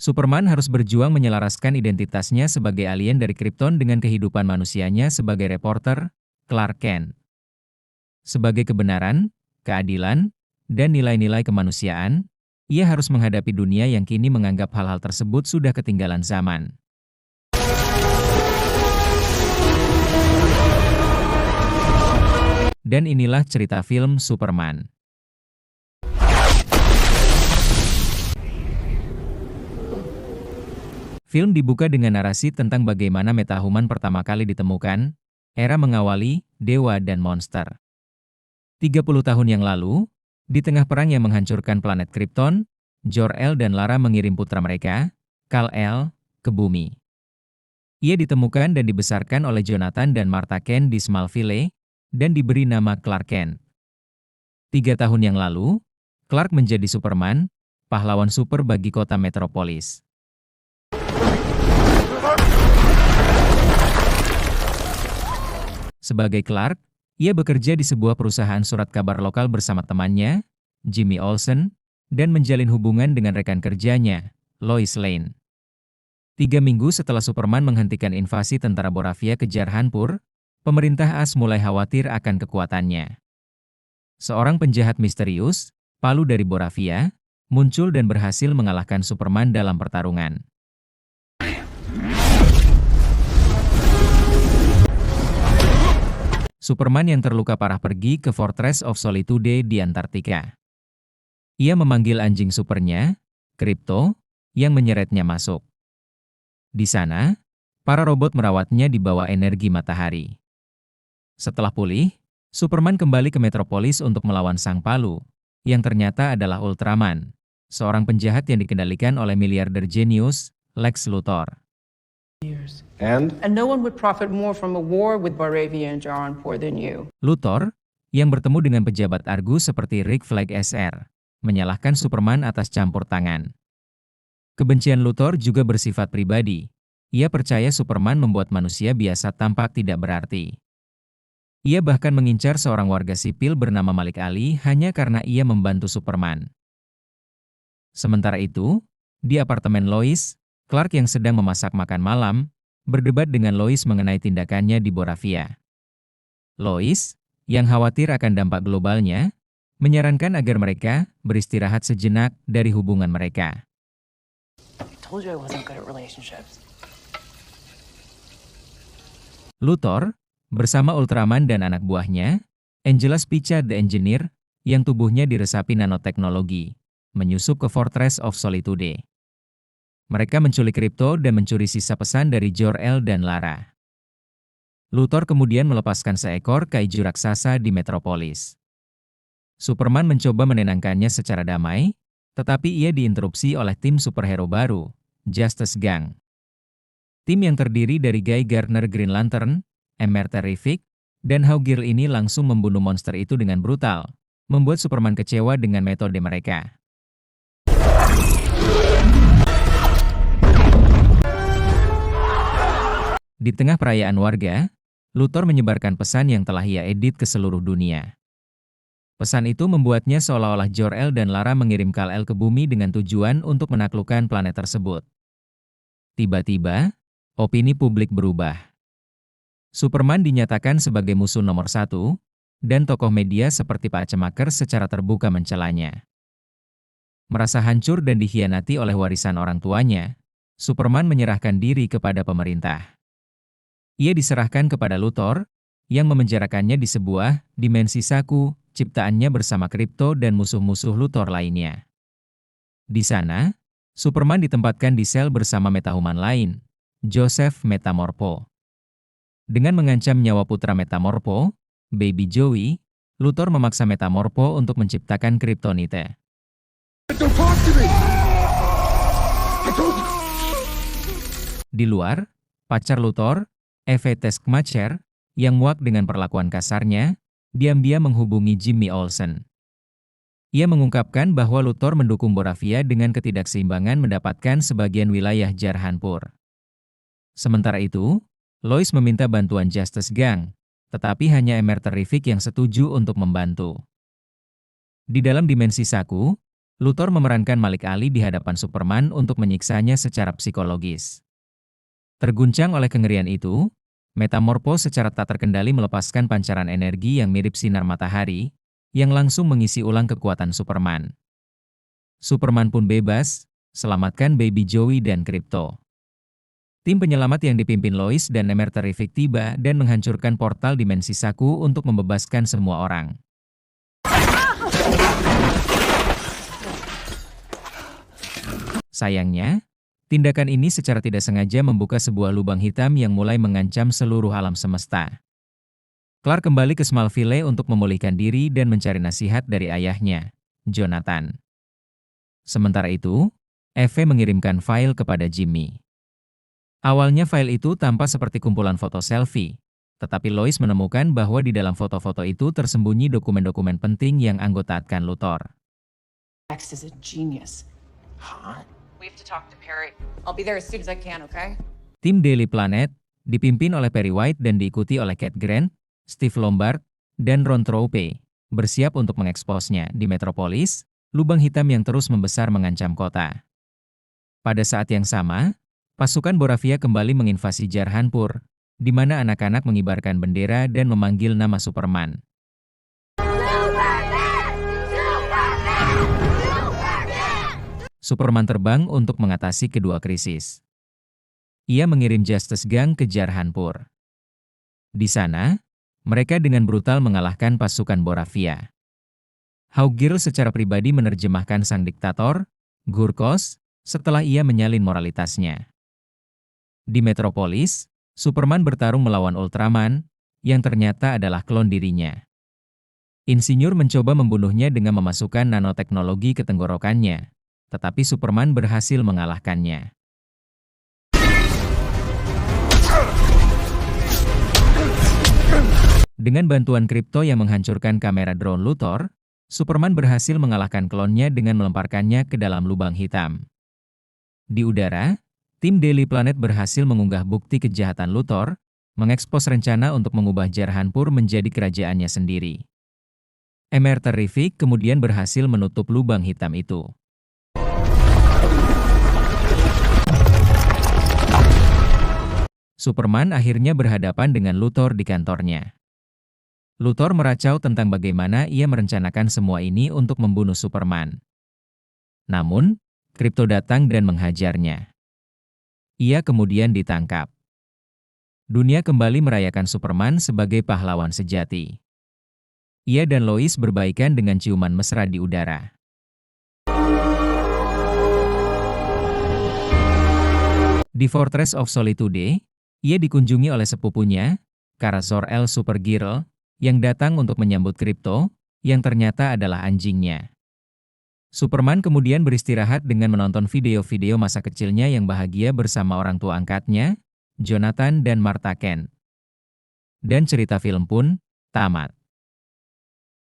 Superman harus berjuang menyelaraskan identitasnya sebagai alien dari Krypton dengan kehidupan manusianya sebagai reporter, Clark Kent. Sebagai kebenaran, keadilan, dan nilai-nilai kemanusiaan, ia harus menghadapi dunia yang kini menganggap hal-hal tersebut sudah ketinggalan zaman. Dan inilah cerita film Superman. Film dibuka dengan narasi tentang bagaimana metahuman pertama kali ditemukan, era mengawali, dewa dan monster. 30 tahun yang lalu, di tengah perang yang menghancurkan planet Krypton, Jor-El dan Lara mengirim putra mereka, Kal-El, ke bumi. Ia ditemukan dan dibesarkan oleh Jonathan dan Martha Kent di Smallville, dan diberi nama Clark Kent. 3 tahun yang lalu, Clark menjadi Superman, pahlawan super bagi kota Metropolis. Sebagai Clark, ia bekerja di sebuah perusahaan surat kabar lokal bersama temannya, Jimmy Olsen, dan menjalin hubungan dengan rekan kerjanya, Lois Lane. 3 minggu setelah Superman menghentikan invasi tentara Boravia ke Jarhanpur, pemerintah AS mulai khawatir akan kekuatannya. Seorang penjahat misterius, Palu dari Boravia, muncul dan berhasil mengalahkan Superman dalam pertarungan. Superman yang terluka parah pergi ke Fortress of Solitude di Antartika. Ia memanggil anjing supernya, Krypto, yang menyeretnya masuk. Di sana, para robot merawatnya di bawah energi matahari. Setelah pulih, Superman kembali ke Metropolis untuk melawan sang Palu, yang ternyata adalah Ultraman, seorang penjahat yang dikendalikan oleh miliarder jenius, Lex Luthor. And no one would profit more from a war with Boravia and Jarhanpur than you. Luthor, yang bertemu dengan pejabat Argus seperti Rick Flag SR, menyalahkan Superman atas campur tangan. Kebencian Luthor juga bersifat pribadi. Ia percaya Superman membuat manusia biasa tampak tidak berarti. Ia bahkan mengincar seorang warga sipil bernama Malik Ali hanya karena ia membantu Superman. Sementara itu, di apartemen Lois, Clark yang sedang memasak makan malam, berdebat dengan Lois mengenai tindakannya di Boravia. Lois, yang khawatir akan dampak globalnya, menyarankan agar mereka beristirahat sejenak dari hubungan mereka. Luthor, bersama Ultraman dan anak buahnya, Angela Spica the Engineer, yang tubuhnya diresapi nanoteknologi, menyusup ke Fortress of Solitude. Mereka menculik Krypto dan mencuri sisa pesan dari Jor-El dan Lara. Luthor kemudian melepaskan seekor kaiju raksasa di Metropolis. Superman mencoba menenangkannya secara damai, tetapi ia diinterupsi oleh tim superhero baru, Justice Gang. Tim yang terdiri dari Guy Gardner Green Lantern, Emer Terrific, dan Hawkgirl ini langsung membunuh monster itu dengan brutal, membuat Superman kecewa dengan metode mereka. Di tengah perayaan warga, Luthor menyebarkan pesan yang telah ia edit ke seluruh dunia. Pesan itu membuatnya seolah-olah Jor-El dan Lara mengirim Kal-El ke bumi dengan tujuan untuk menaklukkan planet tersebut. Tiba-tiba, opini publik berubah. Superman dinyatakan sebagai musuh nomor 1, dan tokoh media seperti Pak Cemaker secara terbuka mencelanya. Merasa hancur dan dikhianati oleh warisan orang tuanya, Superman menyerahkan diri kepada pemerintah. Ia diserahkan kepada Luthor, yang memenjarakannya di sebuah dimensi saku, ciptaannya bersama Krypto dan musuh-musuh Luthor lainnya. Di sana, Superman ditempatkan di sel bersama metahuman lain, Joseph Metamorpho. Dengan mengancam nyawa putra Metamorpho, Baby Joey, Luthor memaksa Metamorpho untuk menciptakan Kryptonite. Di luar, pacar Luthor, Eve Teskmacher, yang muak dengan perlakuan kasarnya, diam-diam menghubungi Jimmy Olsen. Ia mengungkapkan bahwa Luthor mendukung Boravia dengan ketidakseimbangan mendapatkan sebagian wilayah Jarhanpur. Sementara itu, Lois meminta bantuan Justice Gang, tetapi hanya Emer Terrific yang setuju untuk membantu. Di dalam dimensi saku, Luthor memerankan Malik Ali di hadapan Superman untuk menyiksanya secara psikologis. Terguncang oleh kengerian itu, Metamorpho secara tak terkendali melepaskan pancaran energi yang mirip sinar matahari, yang langsung mengisi ulang kekuatan Superman. Superman pun bebas, selamatkan Baby Joey dan Krypto. Tim penyelamat yang dipimpin Lois dan Emer Terrific tiba dan menghancurkan portal dimensi Saku untuk membebaskan semua orang. Sayangnya, tindakan ini secara tidak sengaja membuka sebuah lubang hitam yang mulai mengancam seluruh alam semesta. Clark kembali ke Smallville untuk memulihkan diri dan mencari nasihat dari ayahnya, Jonathan. Sementara itu, Eve mengirimkan file kepada Jimmy. Awalnya file itu tampak seperti kumpulan foto selfie, tetapi Lois menemukan bahwa di dalam foto-foto itu tersembunyi dokumen-dokumen penting yang anggotakan Luthor. Max is a genius. Huh? We have to talk to Perry. I'll be there as soon as I can, okay? Tim Daily Planet dipimpin oleh Perry White dan diikuti oleh Cat Grant, Steve Lombard, dan Ron Troupe, bersiap untuk mengeksposnya di Metropolis, lubang hitam yang terus membesar mengancam kota. Pada saat yang sama, pasukan Boravia kembali menginvasi Jarhanpur, di mana anak-anak mengibarkan bendera dan memanggil nama Superman. Superman terbang untuk mengatasi kedua krisis. Ia mengirim Justice Gang ke Jarhanpur. Di sana, mereka dengan brutal mengalahkan pasukan Boravia. Hawkgirl secara pribadi menerjemahkan sang diktator, Gurkos, setelah ia menyalin moralitasnya. Di Metropolis, Superman bertarung melawan Ultraman, yang ternyata adalah klon dirinya. Insinyur mencoba membunuhnya dengan memasukkan nanoteknologi ke tenggorokannya, tetapi Superman berhasil mengalahkannya. Dengan bantuan Krypto yang menghancurkan kamera drone Luthor, Superman berhasil mengalahkan klonnya dengan melemparkannya ke dalam lubang hitam. Di udara, tim Daily Planet berhasil mengunggah bukti kejahatan Luthor, mengekspos rencana untuk mengubah Jarhanpur menjadi kerajaannya sendiri. Emer Terrific kemudian berhasil menutup lubang hitam itu. Superman akhirnya berhadapan dengan Luthor di kantornya. Luthor meracau tentang bagaimana ia merencanakan semua ini untuk membunuh Superman. Namun, Krypto datang dan menghajarnya. Ia kemudian ditangkap. Dunia kembali merayakan Superman sebagai pahlawan sejati. Ia dan Lois berbaikan dengan ciuman mesra di udara. Di Fortress of Solitude, ia dikunjungi oleh sepupunya, Kara Zor-El Supergirl, yang datang untuk menyambut Krypto, yang ternyata adalah anjingnya. Superman kemudian beristirahat dengan menonton video-video masa kecilnya yang bahagia bersama orang tua angkatnya, Jonathan dan Martha Kent. Dan cerita film pun tamat.